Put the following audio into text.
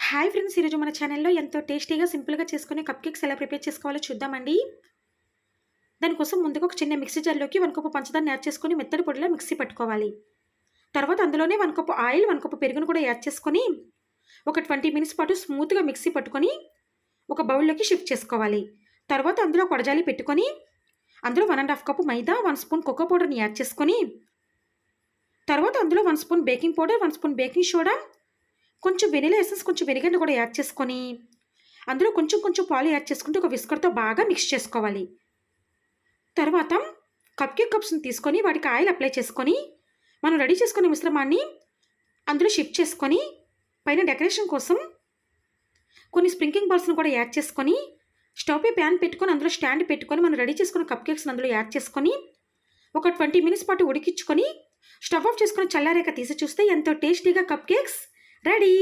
Hi friends, ఈరోజు మన ఛానల్లో ఎంతో టేస్టీగా సింపుల్గా చేసుకునే కప్ కేక్స్ ఎలా ప్రిపేర్ చేసుకోవాలో చూద్దామండి. దానికోసం ముందుగా ఒక చిన్న మిక్సీ జార్లోకి 1 కప్పు పంచదారని యాడ్ చేసుకొని మెత్తటి పొడిలా మిక్సీ పట్టుకోవాలి. తర్వాత అందులోనే 1 కప్పు ఆయిల్, 1 కప్పు పెరుగును కూడా యాడ్ చేసుకొని ఒక 20 మినిట్స్ పాటు స్మూత్గా మిక్సీ పట్టుకొని ఒక బౌల్లోకి షిఫ్ట్ చేసుకోవాలి. తర్వాత అందులో కొడజాలి పెట్టుకొని అందులో 1½ కప్పు మైదా, 1 స్పూన్ కోకో పౌడర్ని యాడ్ చేసుకొని తర్వాత అందులో 1 spoon baking powder, 1 spoon baking soda, కొంచెం వెనిలా ఎసెన్స్, కొంచెం వెనిగర్‌ని కూడా యాడ్ చేసుకొని అందులో కొంచెం కొంచెం పాలు యాడ్ చేసుకుంటూ ఒక విస్కర్‌తో బాగా మిక్స్ చేసుకోవాలి. తర్వాత కప్ కేక్ కప్స్‌ని తీసుకొని వాటికి ఆయిల్ అప్లై చేసుకొని మనం రెడీ చేసుకున్న మిశ్రమాన్ని అందులో షిఫ్ట్ చేసుకొని పైన డెకరేషన్ కోసం కొన్ని స్ప్రింకింగ్ బాల్స్‌ని కూడా యాడ్ చేసుకొని స్టవ్ పై ప్యాన్ పెట్టుకొని అందులో స్టాండ్ పెట్టుకొని మనం రెడీ చేసుకున్న కప్ కేక్స్‌ని అందులో యాడ్ చేసుకొని ఒక 20 మినిట్స్ పాటు ఉడికించుకొని స్టవ్ ఆఫ్ చేసుకొని చల్లారాక తీసి చూస్తే ఎంతో టేస్టీగా కప్ కేక్స్ రెడీ.